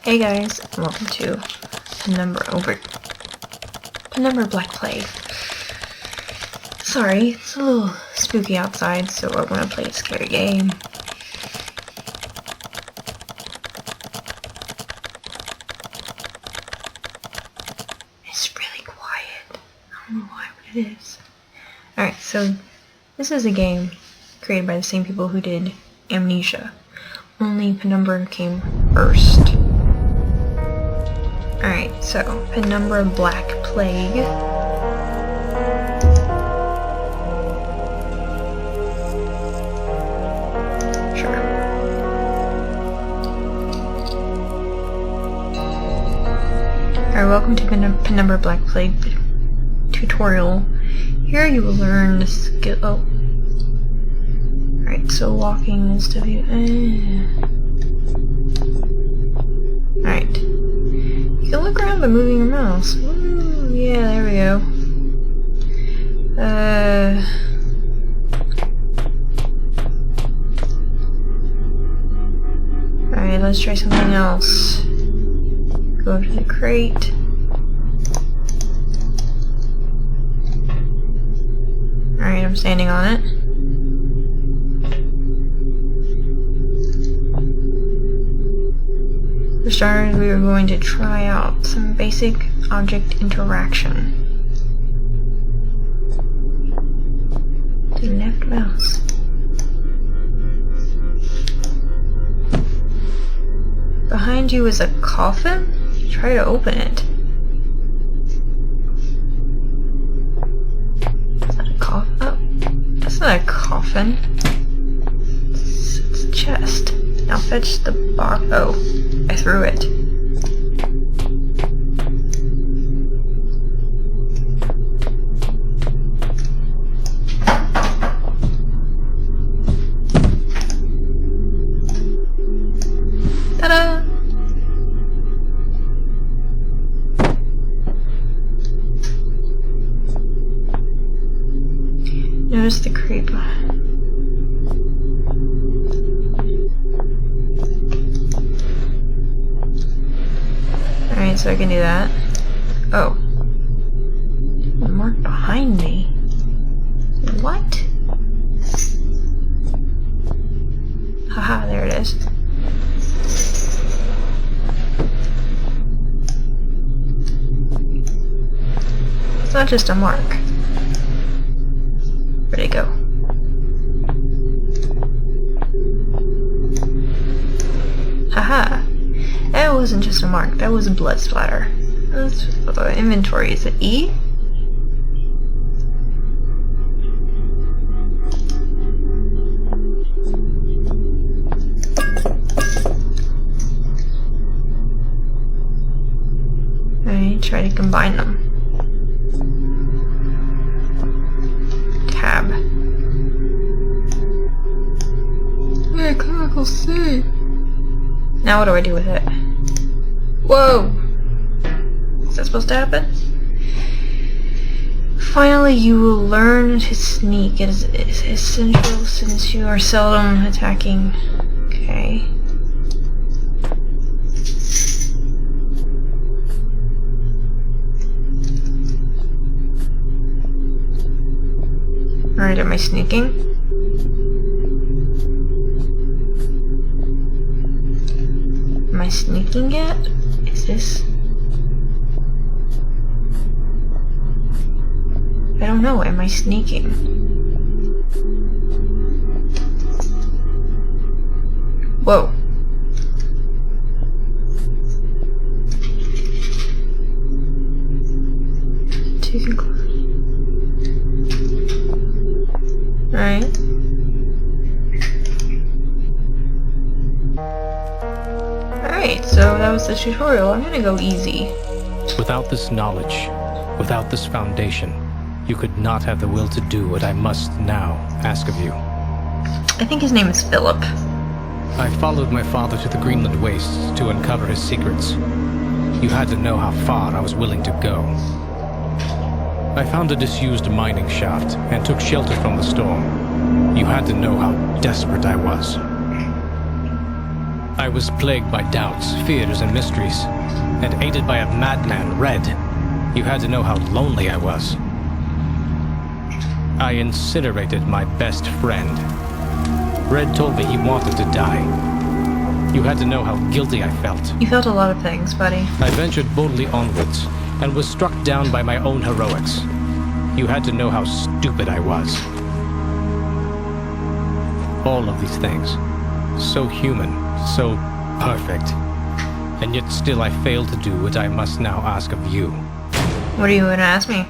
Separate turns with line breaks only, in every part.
Hey guys, and welcome to Penumbra Black Plague. Sorry, it's a little spooky outside, so I want to play a scary game. It's really quiet. I don't know why, but it is. Alright, so this is a game created by the same people who did Amnesia. Only Penumbra came first. Alright, so Penumbra Black Plague. Sure. Alright, welcome to Penumbra Black Plague tutorial. Here you will learn the skill. Oh. Alright, so walking is to view. Alright. You can look around by moving your mouse. Ooh, yeah, there we go. Alright, let's try something else. Go up to the crate. Alright, I'm standing on it. For starters, we are going to try out some basic object interaction. The left mouse. Behind you is a coffin? Try to open it. Is that a coffin? Oh, that's not a coffin. It's a chest. Now fetch the box. Oh, I threw it. Ta-da! Notice the creep. Alright, so I can do that. Oh. The mark behind me. What? Haha, there it is. It's not just a mark. Where'd it go? Haha. That wasn't just a mark, that was a blood splatter. That's inventory. Is it E? Alright, try to combine them. Tab. Hey, clinical C. Now what do I do with it? Whoa! Is that supposed to happen? Finally, you will learn to sneak. It is essential since you are seldom attacking. Okay. Alright, am I sneaking? Am I sneaking yet? Is this? I don't know. Am I sneaking? Whoa. Alright. Alright, so that was the tutorial. I'm gonna go easy.
Without this knowledge, without this foundation, you could not have the will to do what I must now ask of you.
I think his name is Philip.
I followed my father to the Greenland wastes to uncover his secrets. You had to know how far I was willing to go. I found a disused mining shaft and took shelter from the storm. You had to know how desperate I was. I was plagued by doubts, fears, and mysteries, and aided by a madman, Red. You had to know how lonely I was. I incinerated my best friend. Red told me he wanted to die. You had to know how guilty I felt.
You felt a lot of things, buddy.
I ventured boldly onwards, and was struck down by my own heroics. You had to know how stupid I was. All of these things. So human, so perfect. And yet still I failed to do what I must now ask of you.
What are you going to ask me?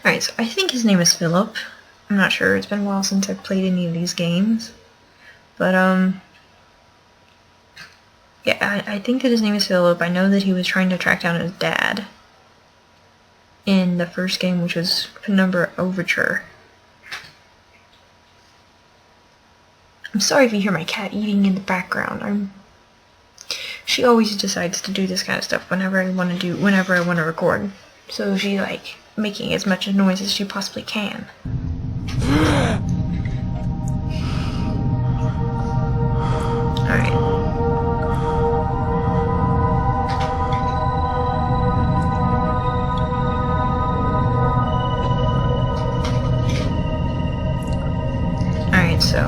Alright, so I think his name is Philip. I'm not sure. It's been a while since I've played any of these games. But, yeah, I think that his name is Philip. I know that he was trying to track down his dad in the first game, which was Penumbra Overture. I'm sorry if you hear my cat eating in the background. She always decides to do this kind of stuff whenever I want to record. So she's like making as much noise as she possibly can. Alright. Alright, so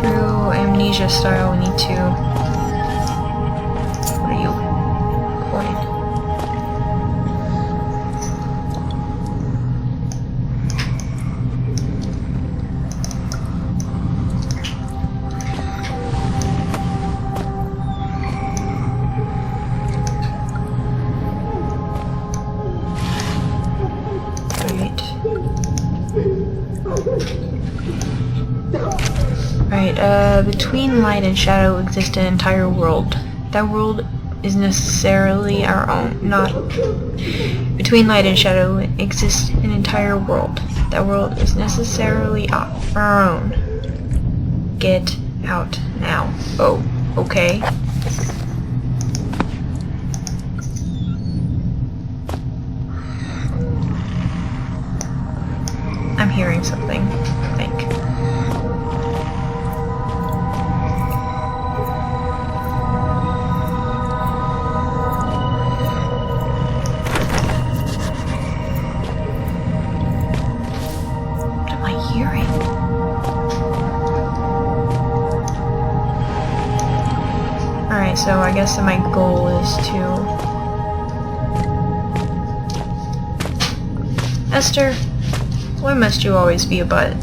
true amnesia style, we need to... What are you recording? Between light and shadow exists an entire world. That world is necessarily our own, not... Between light and shadow exists an entire world. That world is necessarily our own. Get out now. Oh, okay. I'm hearing something, I think. Alright, so I guess that my goal is to... Esther, why must you always be a butt?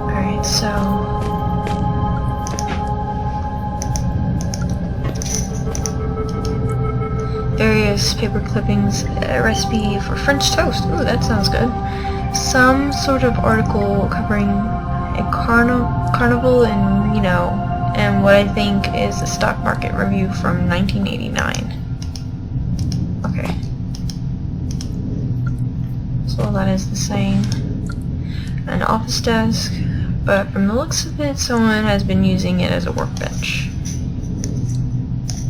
Alright, so... Various paper clippings, a recipe for French toast. Ooh, that sounds good. Some sort of article covering a carnival in Reno, and what I think is a stock market review from 1989. Okay. So that is the same. An office desk, but from the looks of it, someone has been using it as a workbench.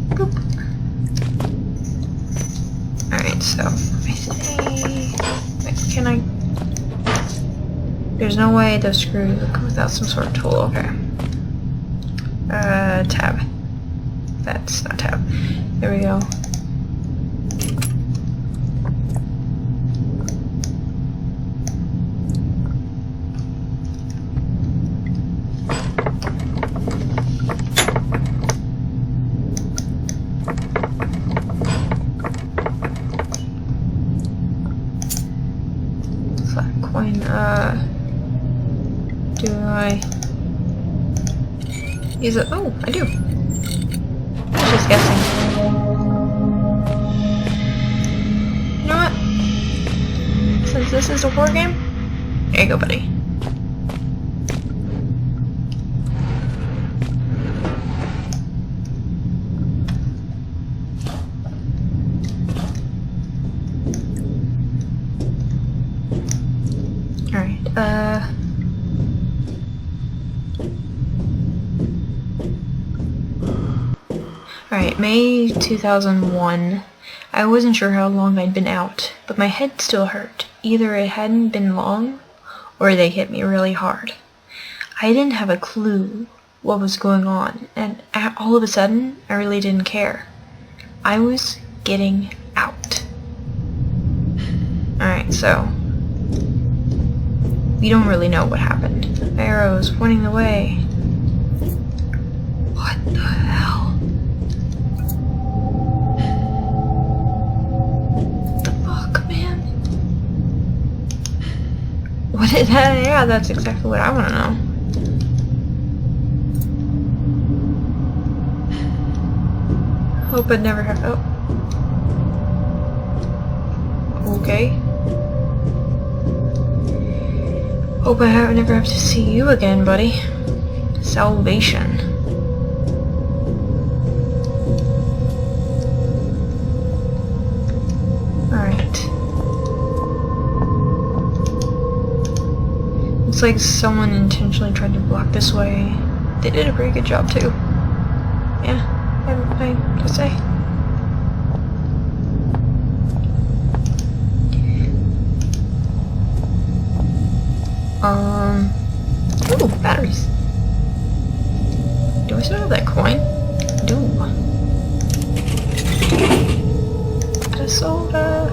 Boop. Alright, so I think... Can I... There's no way those screws will come without some sort of tool. Okay. Tab. That's not tab. There we go. Coin, do I use it? Oh, I do. I was just guessing. You know what? Since this is a war game, there you go, buddy. Alright, Alright, May 2001. I wasn't sure how long I'd been out, but my head still hurt. Either it hadn't been long, or they hit me really hard. I didn't have a clue what was going on, and all of a sudden, I really didn't care. I was getting out. Alright, so we don't really know what happened. Arrows pointing the way. What the hell? What the fuck, man? What did that? Yeah, that's exactly what I want to know. Hope I'd never have. Oh. Okay. Hope I never have to see you again, buddy. Salvation. Alright. Looks like someone intentionally tried to block this way. They did a pretty good job, too. Yeah, I just say. Ooh, batteries. Do I still have that coin? I do. A soda.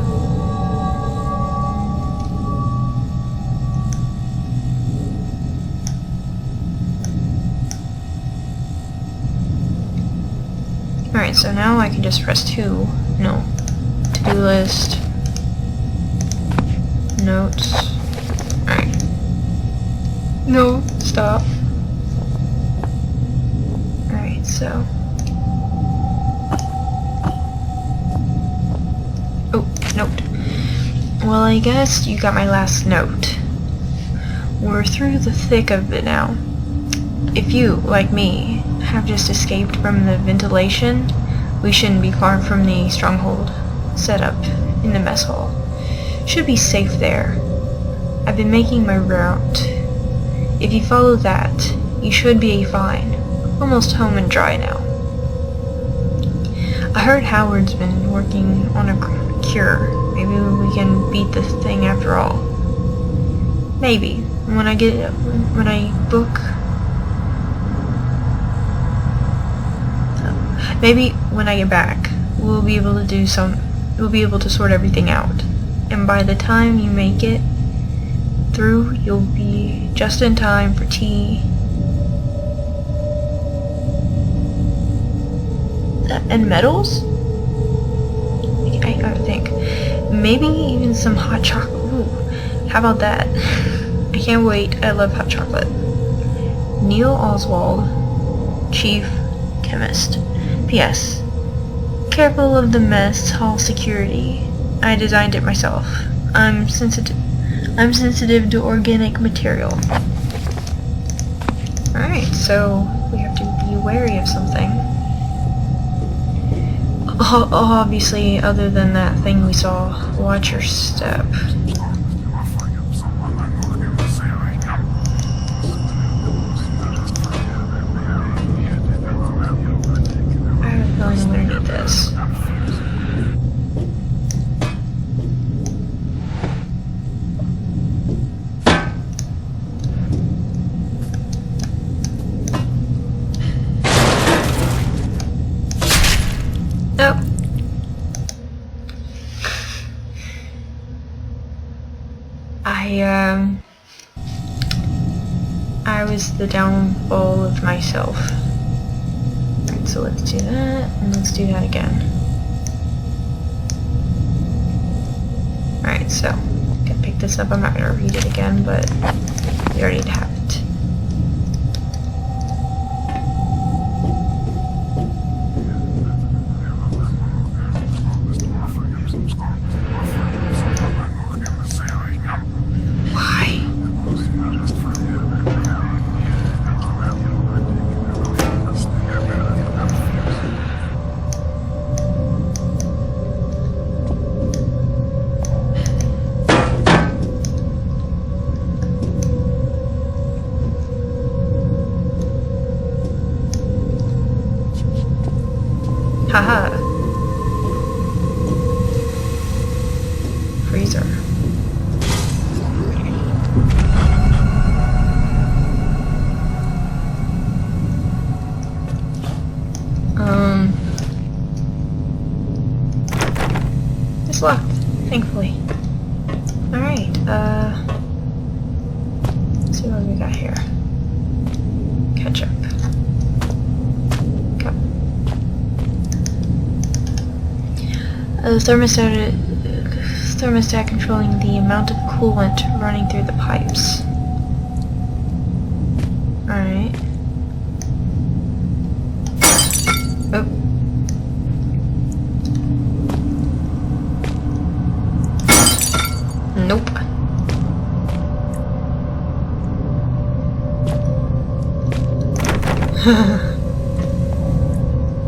Alright, so now I can just press 2. No. To-do list. Notes. Alright. No, stop. Alright, so. Oh, note. Well, I guess you got my last note. We're through the thick of it now. If you, like me, have just escaped from the ventilation, we shouldn't be far from the stronghold set up in the mess hall. Should be safe there. I've been making my route. If you follow that, you should be fine. Almost home and dry now. I heard Howard's been working on a cure. Maybe we can beat this thing after all. Maybe. When I book... Maybe when I get back, we'll be able to sort everything out. And by the time you make it through, you'll be just in time for tea. And medals? I think. Maybe even some hot chocolate. Ooh, how about that? I can't wait. I love hot chocolate. Neil Oswald, Chief Chemist. P.S. Careful of the mess hall security. I designed it myself. I'm sensitive to organic material. Alright, so we have to be wary of something. Obviously, other than that thing we saw, watch your step. I have a feeling I'm gonna need this. I was the downfall of myself. Alright, so let's do that, and let's do that again. Alright, so, gotta pick this up. I'm not gonna read it again, but we already have it. It's locked, thankfully. Alright, let's see what we got here. Ketchup. Go. Thermostat controlling the amount of coolant running through the pipes. Alright. Oh. Nope.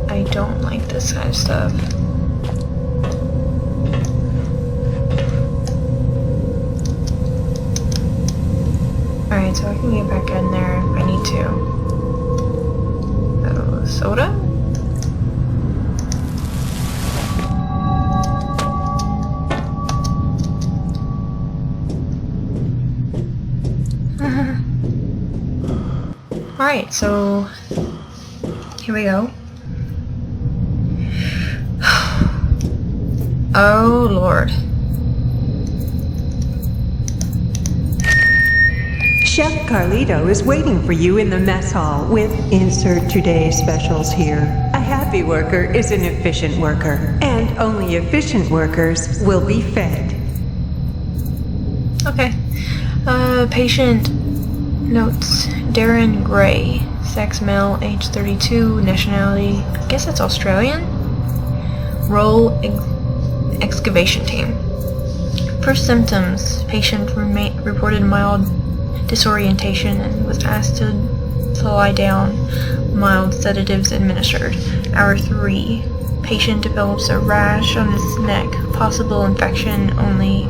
I don't like this kind of stuff. Alright, so I can get back in there if I need to. Oh, soda? Alright, so here we go. Oh Lord.
Chef Carlito is waiting for you in the mess hall with insert today's specials here. A happy worker is an efficient worker, and only efficient workers will be fed.
Okay. Patient notes. Darren Gray. Sex male, age 32, nationality, I guess that's Australian? Role, excavation team. First symptoms. Patient reported mild disorientation and was asked to lie down. Mild sedatives administered. Hour 3. Patient develops a rash on his neck. Possible infection only.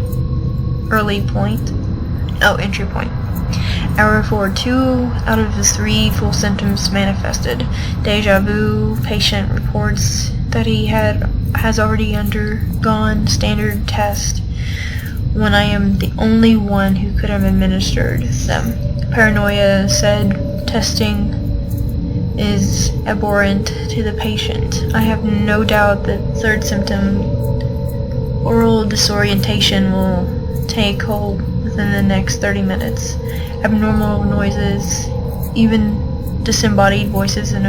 Entry point. Hour 4. 2 out of the 3 full symptoms manifested. Deja vu. Patient reports that he has already undergone standard test when I am the only one who could have administered them. Paranoia said testing is abhorrent to the patient. I have no doubt that third symptom, oral disorientation, will take hold within the next 30 minutes. Abnormal noises, even disembodied voices, and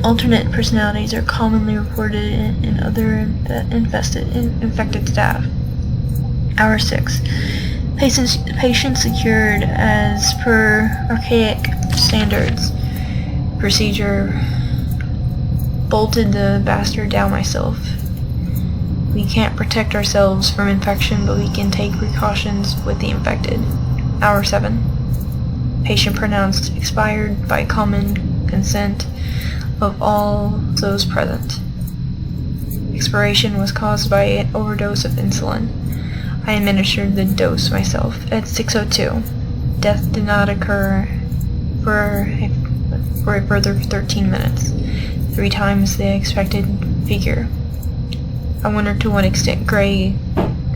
alternate personalities are commonly reported in other infected staff. Hour 6. Patient secured as per archaic standards. Procedure. Bolted the bastard down myself. We can't protect ourselves from infection, but we can take precautions with the infected. Hour 7. Patient pronounced expired by common consent of all those present. Expiration was caused by an overdose of insulin. I administered the dose myself at 6:02. Death did not occur for a further 13 minutes, 3 times the expected figure. I wonder to what extent Gray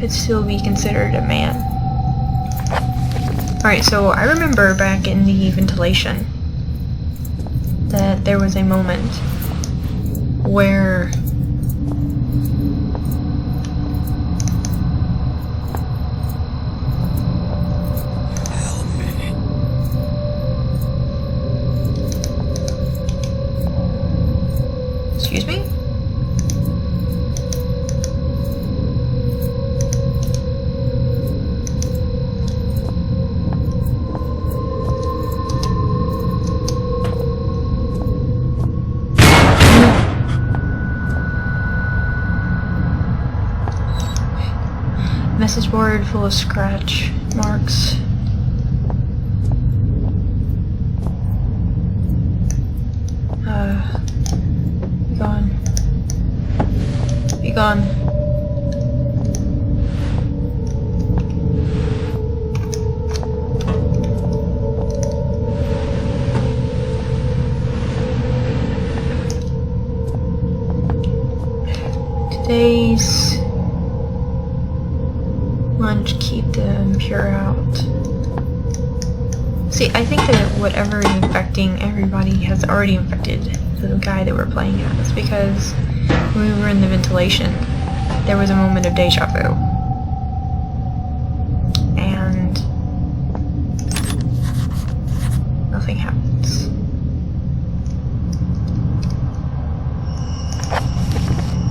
could still be considered a man. Alright, so I remember back in the ventilation that there was a moment where excuse me? Message board full of scratch marks. Be gone. Be gone. Today's lunch, keep the impure out. See, I think that whatever is infecting everybody has already infected the guy that we're playing as, because when we were in the ventilation, there was a moment of deja vu. And nothing happens.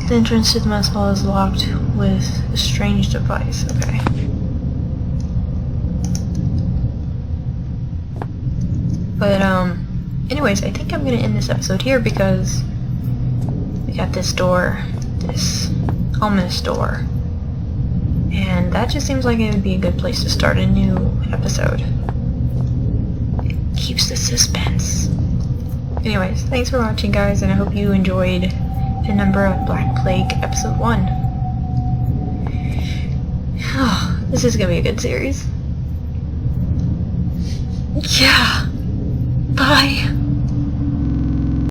The entrance to the mess hall is locked with a strange device. Okay. But, anyways, I think I'm gonna end this episode here because we got this door, this ominous door, and that just seems like it would be a good place to start a new episode. It keeps the suspense. Anyways, thanks for watching, guys, and I hope you enjoyed Penumbra of Black Plague Episode 1. Oh, this is gonna be a good series. Yeah. Bye.